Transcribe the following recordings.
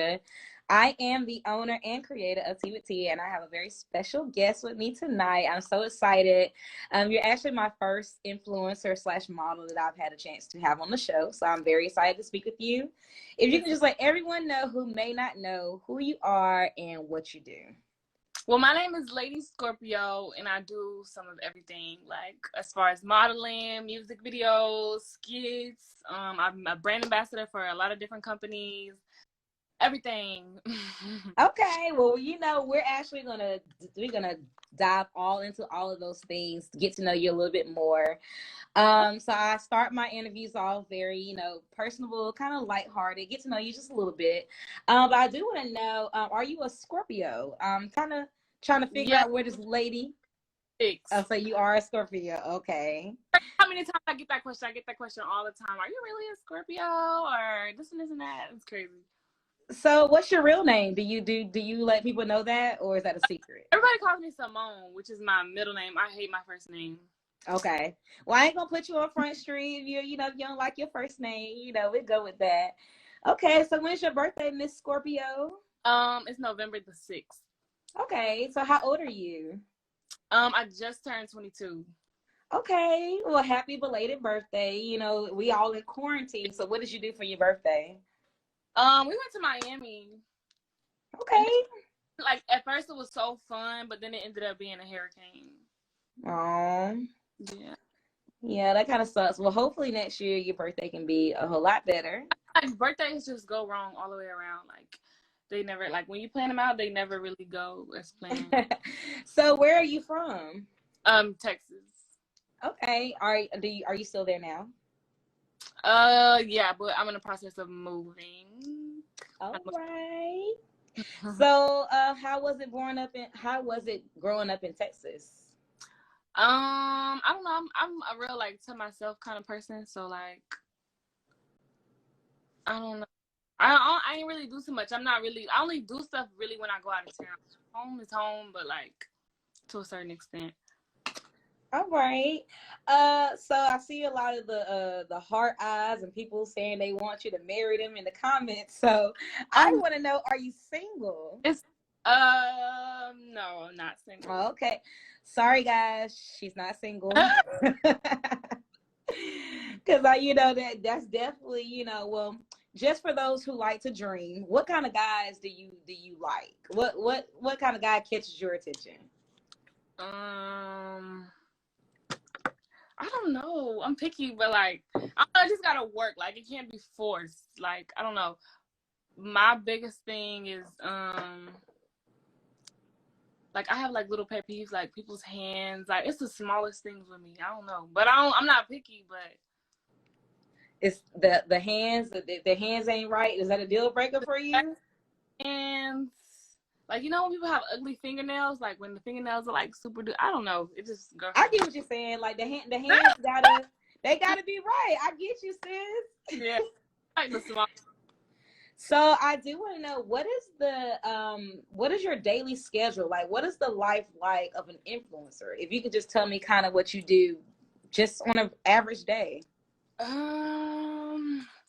Cynthia. I am the owner and creator of Tea with Tia, and I have a very special guest with me tonight. I'm so excited. You're actually my first influencer slash model that I've had a chance to have on the show, so I'm very excited to speak with you. If you can just let everyone know who may not know who you are and what you do. Well, my name is Ladii Scorpio, and I do some of everything, like as far as modeling, music videos, skits. I'm a brand ambassador for a lot of different companies, everything. Okay, well, we're actually gonna dive all into all of those things, get to know you a little bit more. So I start my interviews off very, personable, kind of lighthearted, get to know you just a little bit. But I do want to know, are you a Scorpio? Kind of trying to figure out where this lady. So you are a Scorpio, okay. How many times I get that question? I get that question all the time. Are you really a Scorpio or this and this and that? It's crazy. So what's your real name? Do you let people know that, or is that a secret? Everybody calls me Simone, which is my middle name. I hate my first name. Okay. Well, I ain't gonna put you on Front Street if you don't like your first name. We go with that. Okay. So when's your birthday, Miss Scorpio? It's November the 6th. Okay. So how old are you? I just turned 22. Okay. Well, happy belated birthday. We all in quarantine. So what did you do for your birthday? We went to Miami. Okay. Like at first it was so fun, but then it ended up being a hurricane. Oh. Yeah. Yeah, that kind of sucks. Well, hopefully next year your birthday can be a whole lot better. Like birthdays just go wrong all the way around. Like they never, like when you plan them out, they never really go as planned. So where are you from? Texas. Okay. Are you still there now? Yeah, but I'm in the process of moving. All right. So, how was it growing up in Texas? I don't know. I'm a real to myself kind of person. So I don't know. I ain't really do too much. I only do stuff really when I go out of town. Home is home, but to a certain extent. All right. So I see a lot of the heart eyes and people saying they want you to marry them in the comments. So I want to know, are you single? No, I'm not single. Okay. Sorry guys, she's not single. Because that's definitely, well, just for those who like to dream, what kind of guys do you like? What kind of guy catches your attention? I don't know. I'm picky, but I just gotta work. It can't be forced. I don't know. My biggest thing is I have little pet peeves, people's hands. It's the smallest things with me. I don't know, but I'm not picky, but it's the hands. The hands ain't right. Is that a deal breaker for you? And when people have ugly fingernails, when the fingernails are super. I don't know. It just. I get what you're saying. The hands gotta be right. I get you, sis. Yeah, the small. So I do want to know, what is your daily schedule like? What is the life like of an influencer? If you could just tell me kind of what you do just on an average day.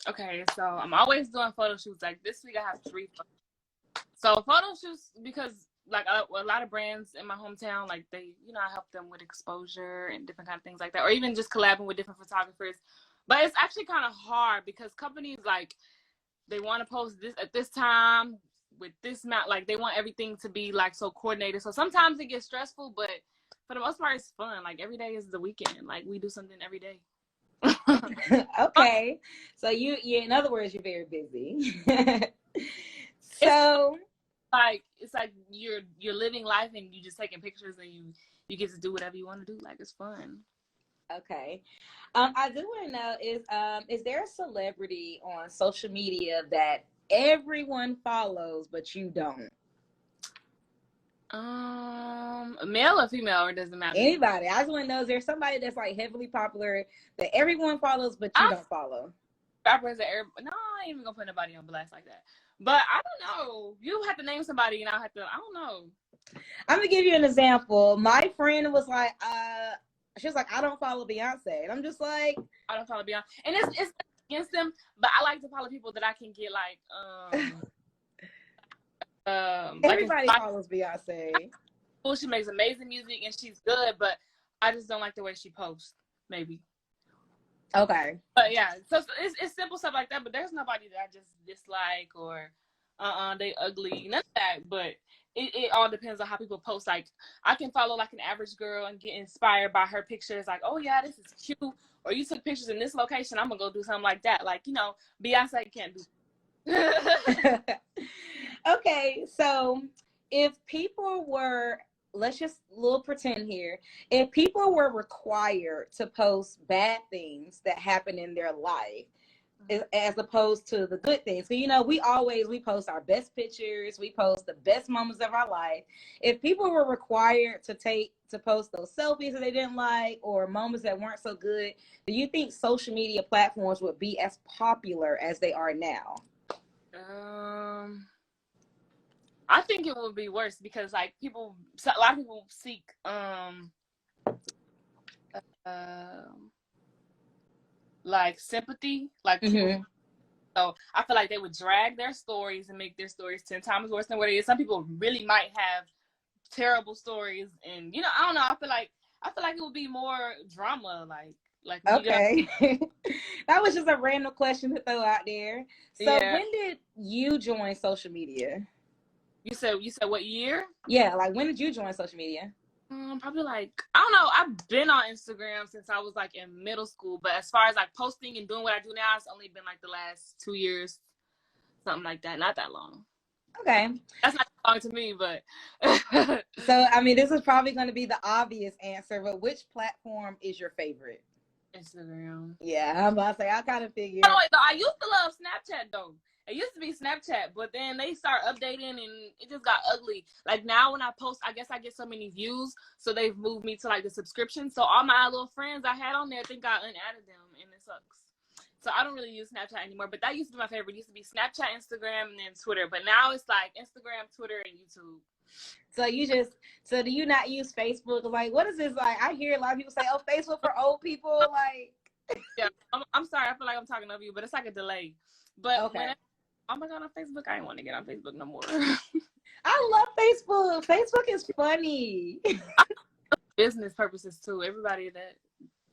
Okay, so I'm always doing photo shoots. This week I have 3 So photo shoots, because a lot of brands in my hometown, they, I help them with exposure and different kind of things like that, or even just collabing with different photographers. But it's actually kind of hard because companies they want to post this at this time with this amount, they want everything to be so coordinated. So sometimes it gets stressful, but for the most part, it's fun. Every day is the weekend. We do something every day. Okay, so you in other words, you're very busy. So it's you're living life and you just taking pictures and you get to do whatever you want to do. It's fun. Okay. I do want to know, is there a celebrity on social media that everyone follows but you don't? Male or female, or doesn't matter? Anybody. I just want to know, is there somebody that's heavily popular that everyone follows but you don't follow? Rappers that no, I ain't even gonna put nobody on blast like that. But I don't know. You have to name somebody and I don't know. I'm gonna give you an example. My friend was she was I don't follow Beyonce. And I'm just I don't follow Beyonce. And it's against them, but I like to follow people that I can get Everybody follows Beyonce. Well, she makes amazing music and she's good, but I just don't like the way she posts. Maybe. Okay. But yeah, so it's simple stuff like that. But there's nobody that I just dislike or they ugly, none of that. But it all depends on how people post. Like I can follow like an average girl and get inspired by her pictures. Like, oh yeah, this is cute. Or you took pictures in this location, I'm gonna go do something like that. Like, you know, Beyonce can't do. Okay, so if people were, let's just little pretend here, if people were required to post bad things that happen in their life as opposed to the good things, so you know we post our best pictures, we post the best moments of our life. If people were required to post those selfies that they didn't like or moments that weren't so good, do you think social media platforms would be as popular as they are now? I think it would be worse because like a lot of people seek like sympathy, like people. So I feel like they would drag their stories and make their stories 10 times worse than what it is. Some people really might have terrible stories, and you know, I don't know. I feel like it would be more drama, like. Okay. That was just a random question to throw out there. So yeah. When did you join social media? You said what year? Yeah, like when did you join social media? Probably like, I don't know. I've been on Instagram since I was like in middle school, but as far as like posting and doing what I do now, it's only been like the last 2 years, something like that. Not that long. Okay. That's not long to me, but. So, I mean, this is probably going to be the obvious answer, but which platform is your favorite? Instagram. Yeah, I'm about to say, I kind of figured. Oh, wait, though, I used to love Snapchat, though. It used to be Snapchat, but then they start updating and it just got ugly. Like now when I post, I guess I get so many views, so they've moved me to like the subscription. So all my little friends I had on there, I think I unadded them, and it sucks. So I don't really use Snapchat anymore, but that used to be my favorite. It used to be Snapchat, Instagram, and then Twitter. But now it's like Instagram, Twitter, and YouTube. So do you not use Facebook? Like, what is this like? I hear a lot of people say, oh, Facebook for old people. Like, yeah, I'm sorry. I feel like I'm talking over you, but it's like a delay. But okay. Oh my God, on Facebook, I didn't want to get on Facebook no more. I love Facebook. Facebook is funny. Business purposes too. Everybody that.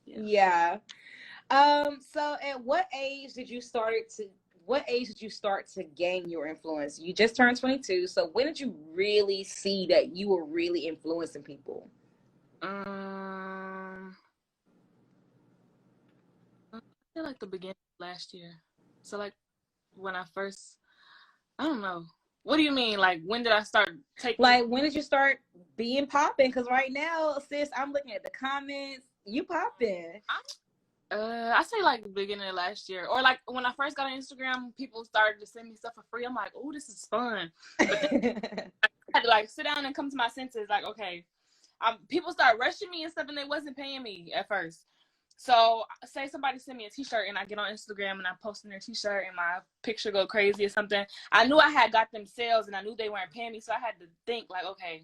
Yeah. So at what age did you start to gain your influence? You just turned 22. So when did you really see that you were really influencing people? I feel like the beginning of last year. So like when I first, I don't know. What do you mean? Like when did I start taking? Like when did you start being popping? Because right now, sis, I'm looking at the comments. You popping? I say like the beginning of last year, or like when I first got on Instagram, people started to send me stuff for free. I'm like, oh, this is fun. But then I had to like sit down and come to my senses. Like, okay, people start rushing me and stuff, and they wasn't paying me at first. So say somebody send me a t-shirt and I get on Instagram and I post in their t-shirt and my picture go crazy or something. I knew I had got them sales and I knew they weren't paying me. So I had to think like, okay,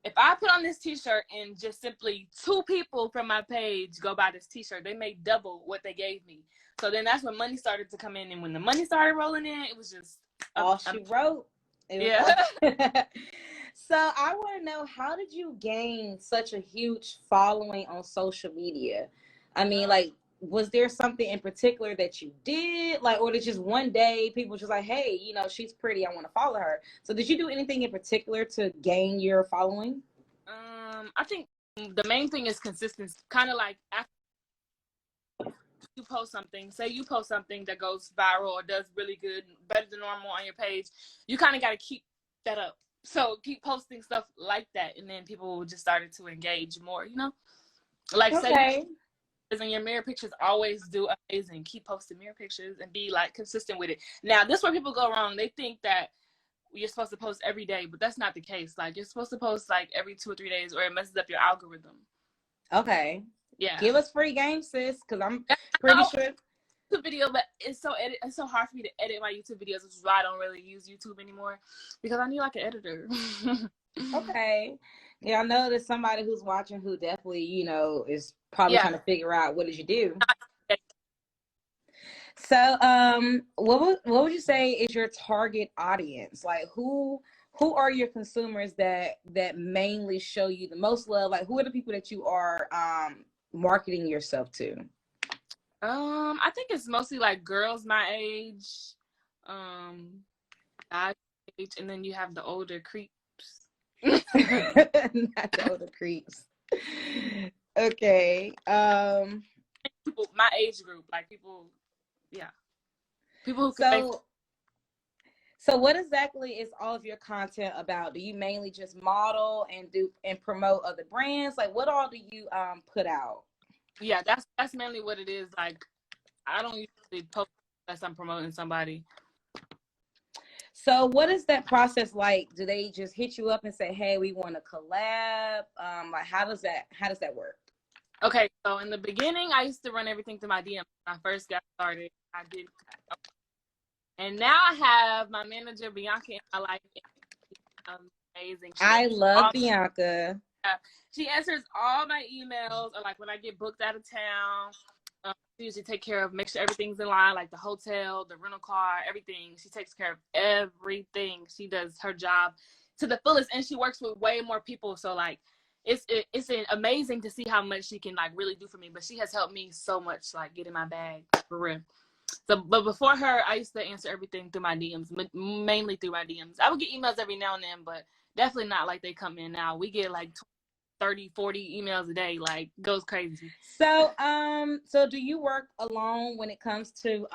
if I put on this t-shirt and just simply 2 people from my page go buy this t-shirt, they may double what they gave me. So then that's when money started to come in. And when the money started rolling in, it was just all she wrote. Yeah. So I want to know, how did you gain such a huge following on social media? I mean, like, was there something in particular that you did? Like, or did just one day people just like, hey, you know, she's pretty, I want to follow her. So did you do anything in particular to gain your following? I think the main thing is consistency. Kind of like after you post something that goes viral or does really good, better than normal on your page, you kind of got to keep that up. So keep posting stuff like that, and then people just started to engage more, you know? Like, okay. Say, and your mirror pictures always do amazing. Keep posting mirror pictures and be, like, consistent with it. Now, this is where people go wrong. They think that you're supposed to post every day, but that's not the case. Like, you're supposed to post, like, every 2 or 3 days, or it messes up your algorithm. Okay. Yeah. Give us free game, sis, because I'm pretty sure... video, but it's so hard for me to edit my YouTube videos, which is why I don't really use YouTube anymore, because I need like an editor. Okay. Yeah, I know there's somebody who's watching who definitely, you know, is probably trying to figure out what did you do. So, what would you say is your target audience? Like, who are your consumers that mainly show you the most love? Like, who are the people that you are marketing yourself to? I think it's mostly like girls my age, guys my age, and then you have the older creeps. Not the older creeps. Okay. People my age group, like people, yeah, people who could make. So what exactly is all of your content about? Do you mainly just model and do and promote other brands? Like, what all do you put out? Yeah, that's mainly what it is. Like, I don't usually post unless I'm promoting somebody. So what is that process like? Do they just hit you up and say, "Hey, we want to collab"? Like, how does that work? Okay, so in the beginning, I used to run everything through my DM. When I first got started, I did, and now I have my manager Bianca in my life. Amazing. I love Bianca. She answers all my emails, or like when I get booked out of town. She usually take care of, make sure everything's in line, like the hotel, the rental car, everything. She takes care of everything. She does her job to the fullest, and she works with way more people. So like, it's amazing to see how much she can like really do for me. But she has helped me so much, like get in my bag for real. So, but before her, I used to answer everything through my DMs, mainly through my DMs. I would get emails every now and then, but definitely not like they come in now. We get like 30, 40 emails a day, like goes crazy. So do you work alone when it comes to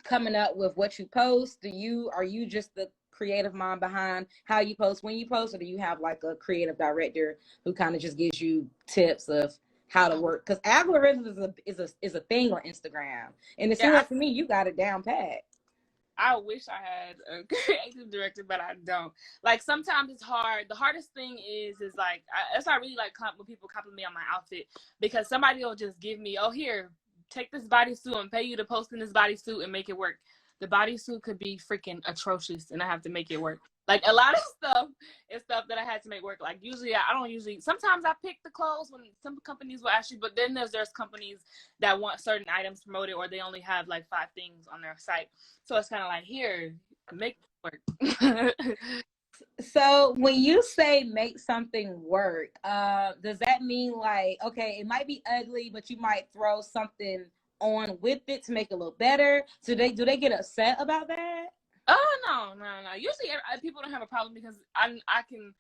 coming up with what you post? Are you just the creative mind behind how you post when you post, or do you have like a creative director who kind of just gives you tips of how to work? Because algorithms is a thing on Instagram, and it seems Yeah, like to me you got it down pat. I wish I had a creative director, but I don't. Like sometimes it's hard. The hardest thing is like that's why I really like when people compliment me on my outfit, because somebody will just give me, oh here, take this bodysuit and pay you to post in this bodysuit and make it work. The bodysuit could be freaking atrocious, and I have to make it work. Like a lot of stuff is stuff that I had to make work. Like usually I don't usually. Sometimes I pick the clothes when some companies will actually, but then there's companies that want certain items promoted, or they only have like 5 things on their site. So it's kind of like, here, make it work. So when you say make something work, does that mean like, okay, it might be ugly, but you might throw something on with it to make it look better? So do they get upset about that? Oh no. Usually people don't have a problem because I can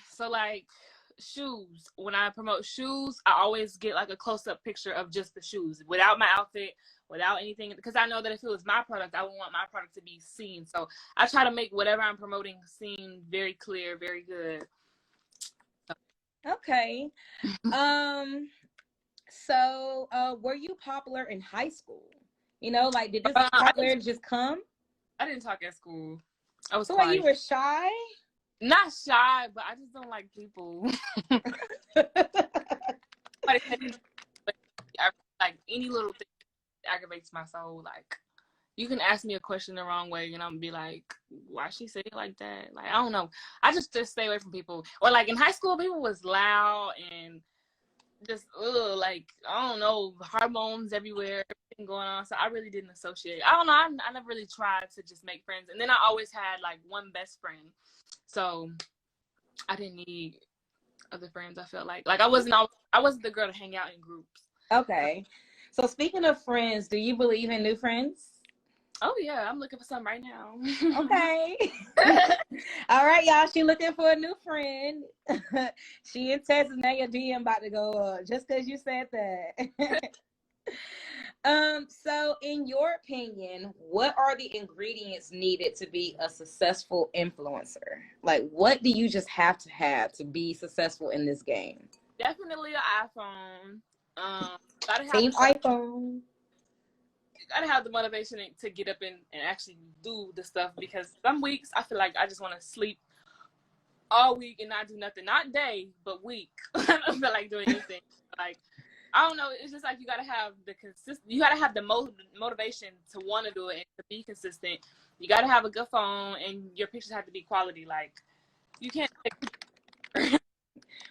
so like shoes. When I promote shoes, I always get like a close-up picture of just the shoes without my outfit, without anything, because I know that if it was my product, I would want my product to be seen. So I try to make whatever I'm promoting seen very clear, very good. Okay. Um, so were you popular in high school? Like did this I, popularity just come? I didn't talk at school. I was So like you quiet. were shy? Not shy, but I just don't like people. Like any little thing aggravates my soul. Like you can ask me a question the wrong way, and I'm gonna be like, "Why she say it like that?" Like I don't know. I just stay away from people. Or like in high school, people was loud and just like I don't know, hormones everywhere, everything going on. So I really didn't associate. I don't know. I never really tried to just make friends, and then I always had like one best friend, so I didn't need other friends. I felt like I wasn't the girl to hang out in groups. Okay. So speaking of friends, do you believe in new friends? Oh yeah, I'm looking for some right now. Okay. All right, y'all. She looking for a new friend. She in Texas now. Your DM about to go up just because you said that. So in your opinion, what are the ingredients needed to be a successful influencer? Like, what do you just have to be successful in this game? Definitely an iPhone. Gotta have Team iPhone. gotta have the motivation to get up and actually do the stuff, because some weeks I feel like I just want to sleep all week and not do nothing. Not day, but week. I don't feel like doing anything. Like I don't know. It's just like you gotta have the You gotta have the motivation to want to do it and to be consistent. You gotta have a good phone, and your pictures have to be quality. Like you can't.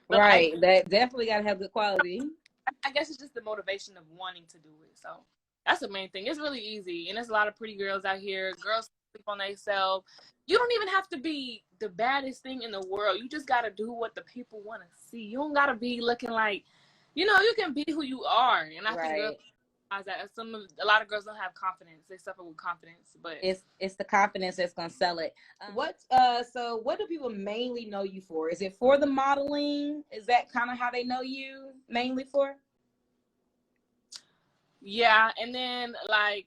Right. That definitely got to have good quality. I guess it's just the motivation of wanting to do it. So That's the main thing. It's really easy, and there's a lot of pretty girls out here. Girls sleep on themselves. You don't even have to be the baddest thing in the world. You just gotta do what the people want to see. You don't gotta be looking like, you can be who you are. And I think girls that a lot of girls don't have confidence. They suffer with confidence, but it's the confidence that's gonna sell it. So what do people mainly know you for? Is it for the modeling? Is that kind of how they know you mainly for? Yeah, and then like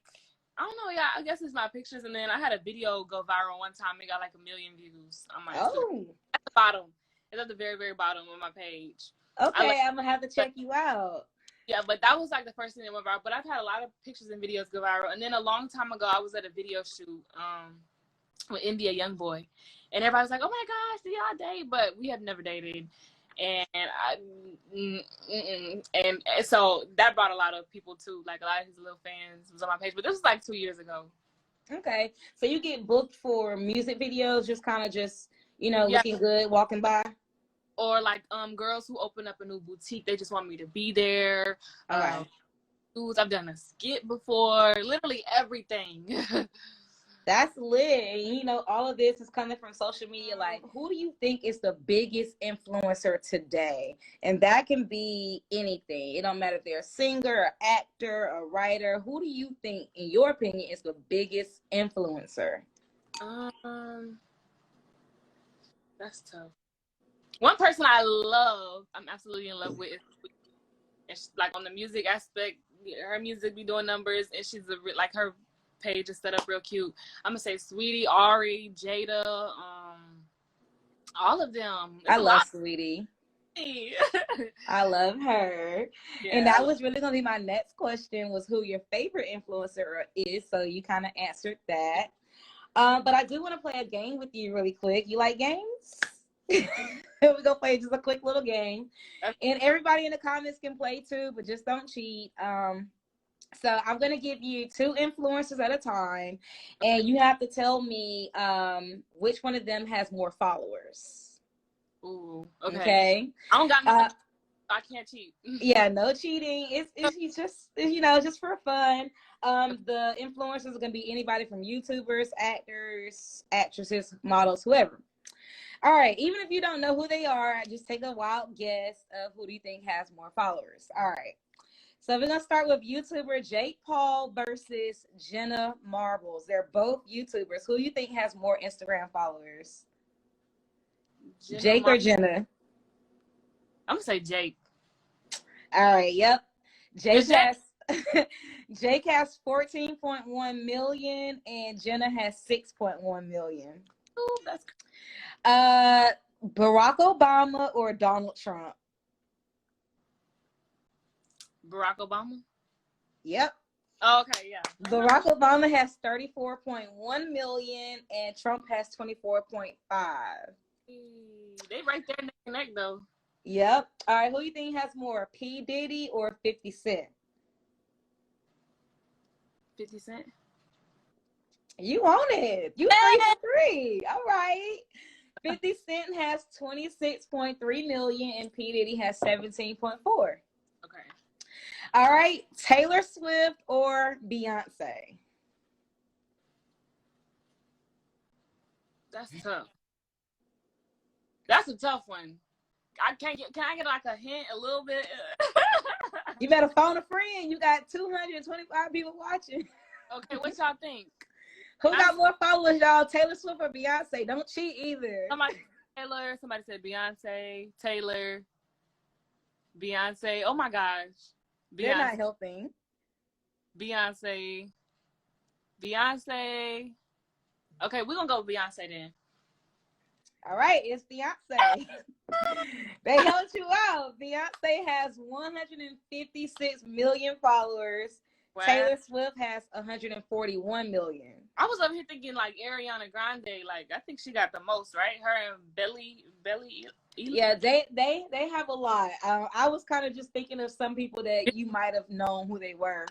I don't know, yeah, I guess it's my pictures, and then I had a video go viral one time. It got like 1 million views on my Instagram. At the bottom. It's at the very, very bottom of my page. Okay, I'm gonna have to check you out. Yeah, but that was like the first thing that went viral. But I've had a lot of pictures and videos go viral. And then a long time ago, I was at a video shoot with India Youngboy, and everybody was like, "Oh my gosh, did y'all date?" But we have never dated. And so that brought a lot of people too. Like a lot of his little fans was on my page, but this was like 2 years ago. Okay, so you get booked for music videos, just looking good, walking by, or like girls who open up a new boutique. They just want me to be there. Okay. I've done a skit before, literally everything. That's lit. All of this is coming from social media. Like, who do you think is the biggest influencer today? And that can be anything. It don't matter if they're a singer, an actor, a writer. Who do you think, in your opinion, is the biggest influencer? That's tough. One person I'm absolutely in love with is like on the music aspect. Her music be doing numbers, and she's like her page is set up real cute. I'm gonna say Sweetie, Ari, Jada, all of them. I love Sweetie. I love her. Yeah, and that was really gonna be my next question, was who your favorite influencer is. So you kind of answered that. But I do want to play a game with you really quick. You like games? We're gonna play just a quick little game. And everybody in the comments can play too, but just don't cheat. So I'm going to give you 2 influencers at a time, and you have to tell me which one of them has more followers. Ooh, okay. I don't got I can't cheat. Yeah, no cheating. It's just for fun. The influencers are going to be anybody from YouTubers, actors, actresses, models, whoever. All right, even if you don't know who they are, just take a wild guess of who do you think has more followers. All right. So we're going to start with YouTuber Jake Paul versus Jenna Marbles. They're both YouTubers. Who do you think has more Instagram followers? Jake or Jenna? I'm going to say Jake. All right, yep. Jake has 14.1 million and Jenna has 6.1 million. Ooh, that's Barack Obama or Donald Trump? Barack Obama? Yep. Oh, okay, yeah. Barack Obama has 34.1 million and Trump has 24.5. They right there neck and neck though. Yep. All right, who do you think has more, P. Diddy or 50 Cent? 50 Cent. You own it. You 3 for 3. All right. 50 Cent has 26.3 million and P. Diddy has 17.4. Okay. All right, Taylor Swift or Beyonce? That's tough. That's a tough one. Can I get like a hint a little bit? You better phone a friend. You got 225 people watching. Okay, what y'all think? Who got more followers, y'all? Taylor Swift or Beyonce? Don't cheat either. Somebody said Taylor. Somebody said Beyonce. Taylor. Beyonce. Oh my gosh. Beyonce. They're not helping. Beyonce. Okay, we're gonna go with Beyonce then. All right, it's Beyonce. They helped you out. Beyonce has 156 million followers. Wow. Taylor Swift has 141 million. I was over here thinking like Ariana Grande. Like I think she got the most, right? Her and Belly. Yeah, they have a lot. I was kind of just thinking of some people that you might have known who they were.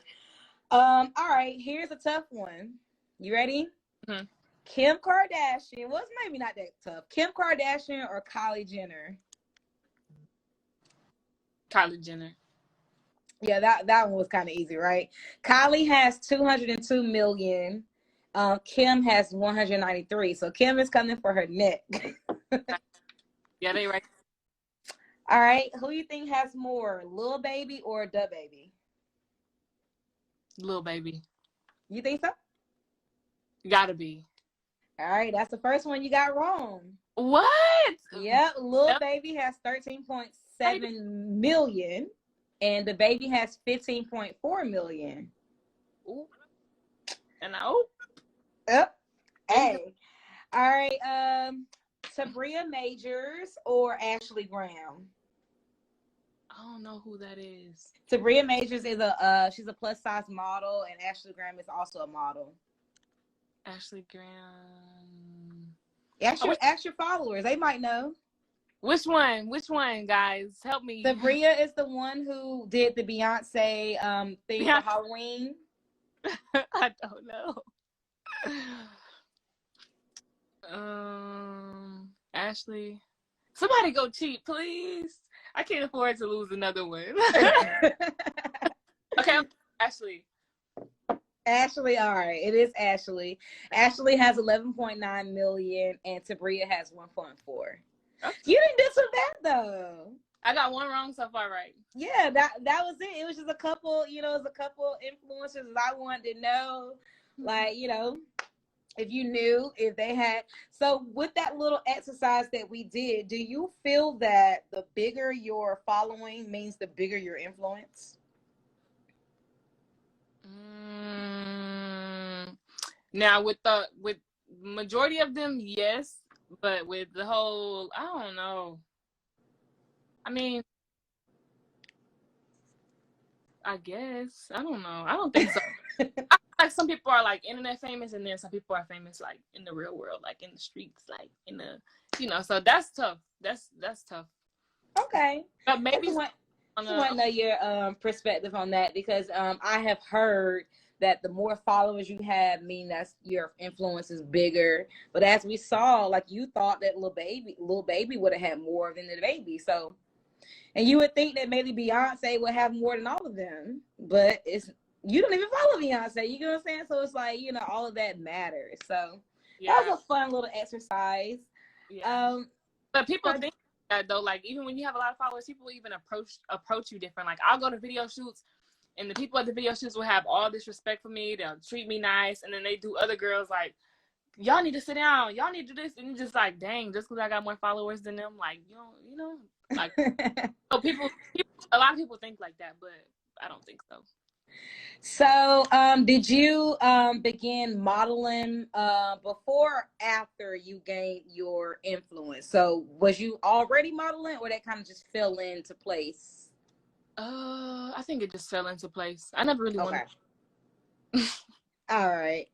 All right, here's a tough one. You ready? Mm-hmm. Kim Kardashian. Well, it's maybe not that tough. Kim Kardashian or Kylie Jenner? Kylie Jenner. Yeah, that one was kind of easy, right? Kylie has 202 million. Kim has 193. So Kim is coming for her neck. Yeah, they right. All right, who you think has more, Lil Baby or Da Baby? Lil Baby. You think so? Gotta be. All right, that's the first one you got wrong. What? Yep, Lil Yep. Baby has 13.7 million, and the baby has 15.4 million. Ooh. And oh, Yep. Hey. All right. Sabria Majors or Ashley Graham? I don't know who that is. Sabria Majors is she's a plus size model, and Ashley Graham is also a model. Ashley Graham. Ask your followers; they might know. Which one? Which one, guys? Help me. Sabria is the one who did the Beyonce thing for Halloween. I don't know. Ashley. Somebody go cheat, please. I can't afford to lose another one. Okay, Ashley. Ashley, all right. It is Ashley. Ashley has 11.9 million and Sabria has 1.4. Okay. You didn't do so bad though. I got one wrong so far, right? Yeah, that was it. It was just a couple, it was a couple influencers that I wanted to know. Like, if you knew, if they had. So with that little exercise that we did, do you feel that the bigger your following means the bigger your influence? Now with majority of them, yes, but with the whole, I don't know. I mean, I guess I don't know. I don't think so. Like some people are like internet famous, and then some people are famous like in the real world, like in the streets, like in the, so that's tough. That's tough. Okay, but maybe I want to know your perspective on that, because I have heard that the more followers you have mean that your influence is bigger. But as we saw, like you thought that Lil Baby would have had more than the baby. So, and you would think that maybe Beyonce would have more than all of them, but you don't even follow Beyonce. You know what I'm saying? So it's like, all of that matters. So that was a fun little exercise. Yeah. But people think that though, like even when you have a lot of followers, people even approach you different. Like I'll go to video shoots, and the people at the video shoots will have all this respect for me. They'll treat me nice, and then they do other girls like, y'all need to sit down, y'all need to do this, and just like, dang, just because I got more followers than them, like like so people, a lot of people think like that, but I don't think so. So, did you begin modeling before or after you gained your influence? So, was you already modeling, or that kind of just fell into place? I think it just fell into place. I never really wanted. All right.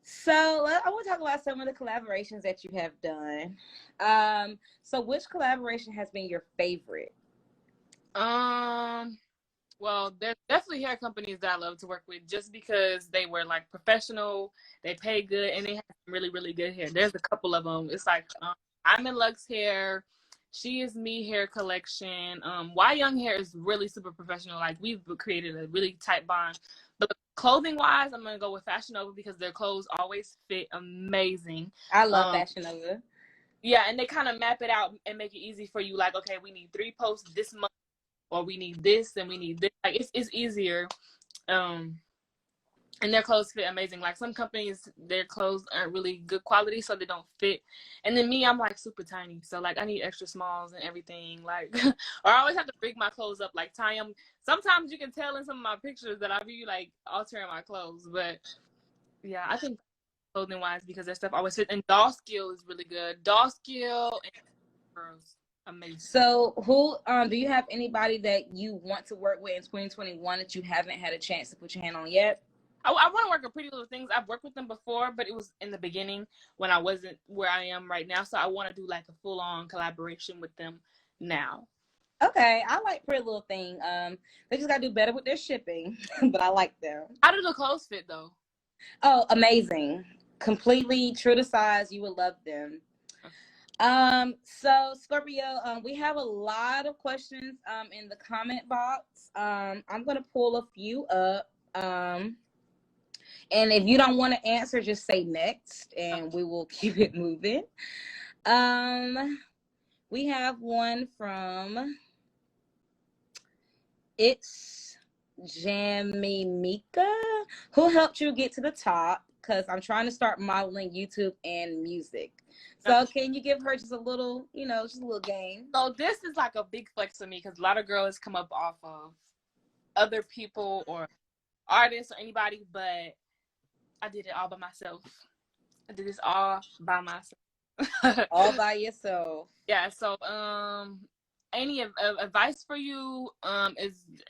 So, I want to talk about some of the collaborations that you have done. So which collaboration has been your favorite? Well, there's definitely hair companies that I love to work with just because they were like professional, they pay good, and they have really, really good hair. There's a couple of them. It's like I'm in Lux Hair, She Is Me hair collection. Why Young Hair is really super professional. Like we've created a really tight bond. But clothing wise, I'm gonna go with Fashion Nova because their clothes always fit amazing. I love Fashion Nova. Yeah, and they kind of map it out and make it easy for you. Like, okay, we need 3 posts this month, or we need this and we need this. Like it's easier. And their clothes fit amazing. Like some companies, their clothes aren't really good quality, so they don't fit. And then me, I'm like super tiny, so like I need extra smalls and everything. Like, or I always have to break my clothes up, like tie them. Sometimes you can tell in some of my pictures that I be like altering my clothes, but yeah, I think clothing wise because their stuff always fits. And Doll Skill is really good. Doll Skill and girls. Amazing. So who do you have anybody that you want to work with in 2021 that you haven't had a chance to put your hand on yet? I want to work with Pretty Little Things. I've worked with them before, but it was in the beginning when I wasn't where I am right now. So I want to do like a full-on collaboration with them now. Okay, I like Pretty Little Thing. They just gotta do better with their shipping, but I like them. How do the clothes fit though? Oh, amazing! Completely true to size. You would love them. So Scorpio, we have a lot of questions in the comment box. I'm gonna pull a few up. And if you don't want to answer, just say next and we will keep it moving. We have one from It's Jamie Mika. Who helped you get to the top? Because I'm trying to start modeling YouTube and music. So can you give her just a little, just a little game? So this is like a big flex for me because a lot of girls come up off of other people or artists or anybody, but I did it all by myself. I did this all by myself. All by yourself. Yeah. So any advice for you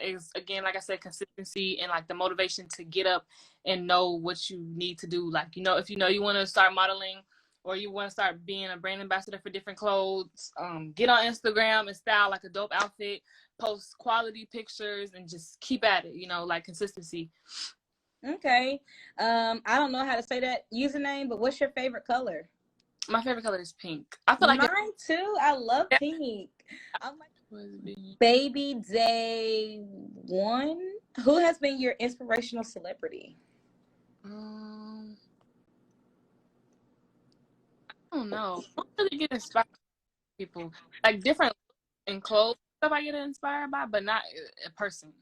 is again, like I said, consistency and like the motivation to get up and know what you need to do. Like, if you want to start modeling or you want to start being a brand ambassador for different clothes, get on Instagram and style like a dope outfit, post quality pictures, and just keep at it, like consistency. Okay. I don't know how to say that username, but what's your favorite color? My favorite color is pink. I feel like mine too. I love pink. I'm like Baby Day One. Who has been your inspirational celebrity? I don't know. I don't really get inspired by people. Like different in clothes stuff I get inspired by, but not a person.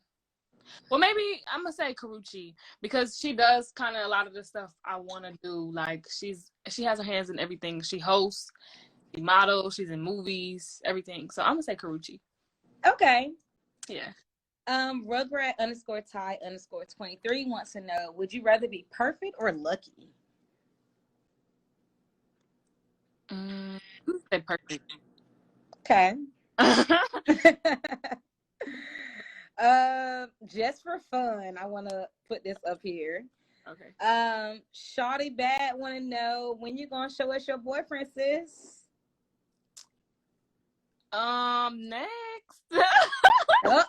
Well, maybe I'm gonna say Karrueche because she does kind of a lot of the stuff I want to do. Like she has her hands in everything. She hosts, she models, she's in movies, everything. So I'm gonna say Karrueche. Okay. Yeah. Rugrat _Ty_23 wants to know: would you rather be perfect or lucky? Say perfect. Okay. Just for fun, I want to put this up here. Okay. Shawty Bad want to know when you gonna show us your boyfriend, sis? Next. Oh,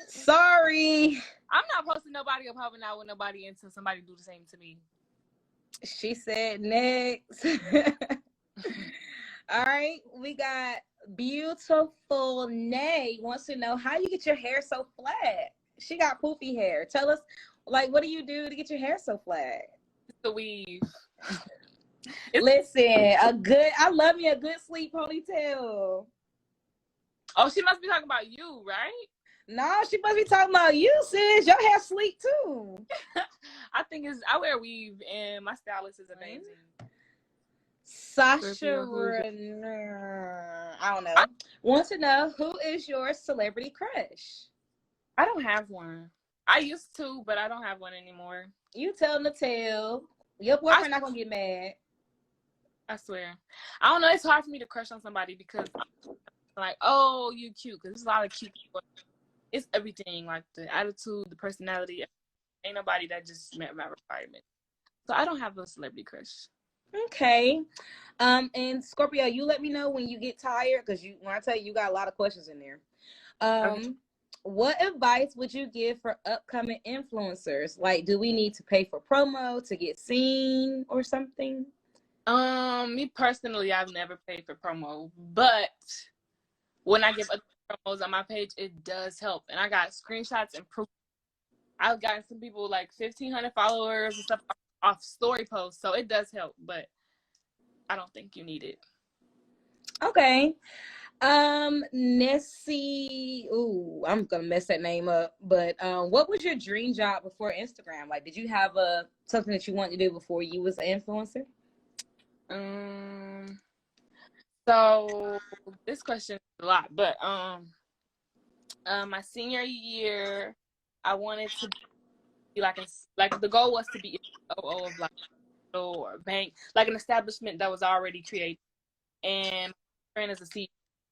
sorry. I'm not posting nobody up helping out with nobody until somebody do the same to me. She said next. All right, we got Beautiful Nay wants to know how you get your hair so flat. She got poofy hair. Tell us, like, what do you do to get your hair so flat? It's the weave. Listen, I love me a good sleek ponytail. Oh, she must be talking about you, right? No, she must be talking about you, sis. Your hair sleek too. I wear weave and my stylist is amazing. Sasha, I don't know. Wants to know who is your celebrity crush? I don't have one. I used to, but I don't have one anymore. You tell Natal. Your boyfriend not gonna get mad. I swear. I don't know. It's hard for me to crush on somebody because I'm like, oh, you cute. Because there's a lot of cute people. It's everything, like the attitude, the personality. Ain't nobody that just met my requirement. So I don't have a celebrity crush. Okay. And Scorpio, you let me know when you get tired, because when I tell you got a lot of questions in there. Okay. What advice would you give for upcoming influencers? Like, do we need to pay for promo to get seen or something? Me personally, I've never paid for promo, but when I give promos on my page, it does help. And I got screenshots and proof. I've gotten some people like 1,500 followers and stuff off story posts, so it does help, but I don't think you need it. Okay. Nessie, I'm gonna mess that name up, but what was your dream job before Instagram? Like, did you have something that you wanted to do before you was an influencer? So this question is a lot, but my senior year, I wanted to be like the goal was to be COO of like or bank, like an establishment that was already created. And my friend is a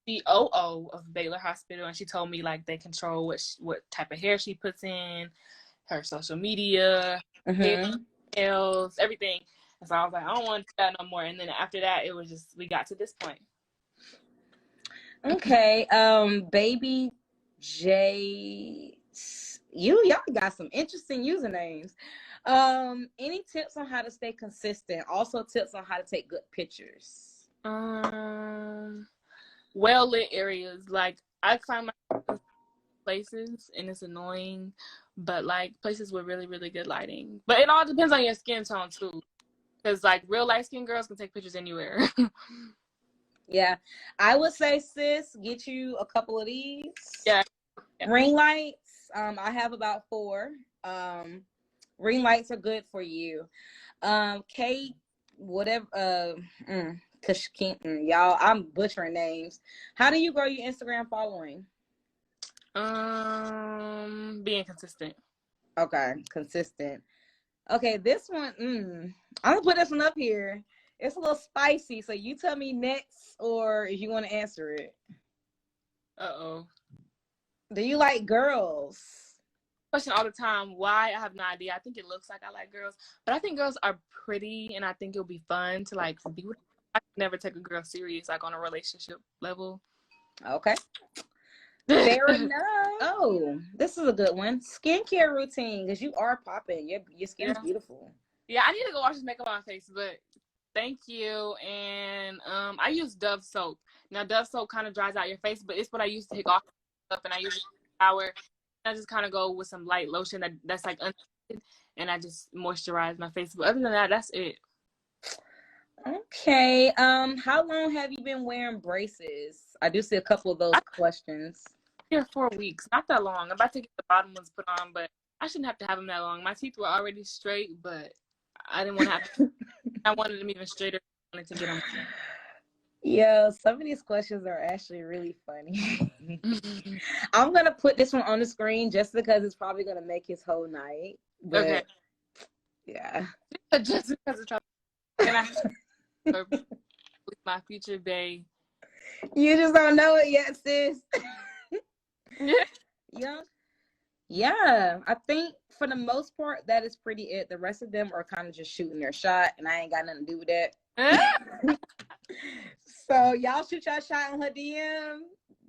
COO of Baylor Hospital, and she told me like they control what type of hair she puts in, her social media, sales, everything. And so I was like, I don't want to do that no more. And then after that, it was just we got to this point. Okay, Baby J, y'all got some interesting usernames. Any tips on how to stay consistent? Also, tips on how to take good pictures. Well lit areas. Like I find my places and it's annoying, but like places with really, really good lighting. But it all depends on your skin tone too. Because like real light skinned girls can take pictures anywhere. Yeah. I would say, sis, get you a couple of these. Yeah. Ring lights. I have about 4. Ring lights are good for you. Kate, whatever. Y'all, I'm butchering names. How do you grow your Instagram following? Being consistent. Okay, consistent. Okay, this one, I'm gonna put this one up here. It's a little spicy, so you tell me next, or if you want to answer it. Uh-oh. Do you like girls? Question all the time. Why? I have no idea. I think it looks like I like girls, but I think girls are pretty, and I think it'll be fun to like be with. I could never take a girl serious, like on a relationship level. Okay. Fair enough. Oh, this is a good one. Skincare routine, because you are popping. Your skin's beautiful. Yeah, I need to go wash this makeup on my face, but thank you. And I use Dove soap. Now Dove soap kind of dries out your face, but it's what I use to take off stuff, and I use it in the shower. I just kind of go with some light lotion that's like unscented, and I just moisturize my face. But other than that, that's it. Okay. How long have you been wearing braces? I do see a couple of those questions. Here 4 weeks, not that long. I'm about to get the bottom ones put on, but I shouldn't have to have them that long. My teeth were already straight, but I didn't want to have to. I wanted them even straighter. I wanted to get them. Yeah, some of these questions are actually really funny. I'm going to put this one on the screen just because it's probably going to make his whole night. But, okay. Yeah. Just because it's with my future bae. You just don't know it yet, sis. Yeah. Yeah. I think for the most part, that is pretty it. The rest of them are kind of just shooting their shot, and I ain't got nothing to do with that. So y'all shoot your shot on her DM.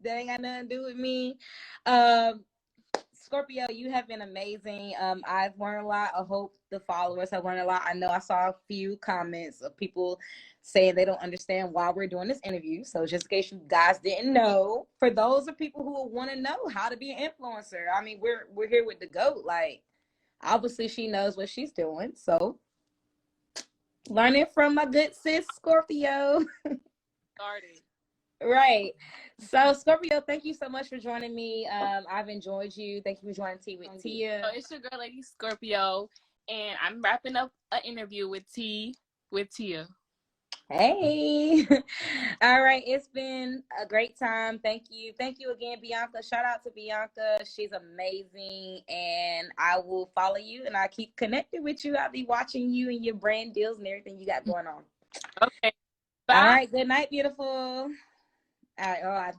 That ain't got nothing to do with me. Scorpio, you have been amazing. I've learned a lot. I hope the followers have learned a lot. I know I saw a few comments of people saying they don't understand why we're doing this interview. So just in case you guys didn't know, for those of people who want to know how to be an influencer, I mean, we're here with the GOAT. Like, obviously she knows what she's doing. So learning from my good sis, Scorpio. Started. Right. So Scorpio, thank you so much for joining me. I've enjoyed you. Thank you for joining Tea with Tia. So it's your girl, Lady Scorpio, and I'm wrapping up an interview with Tea with Tia. Hey. All right. It's been a great time. Thank you. Thank you again, Bianca. Shout out to Bianca. She's amazing. And I will follow you and I'll keep connected with you. I'll be watching you and your brand deals and everything you got going on. Okay. Bye. All right. Good night, beautiful. All right.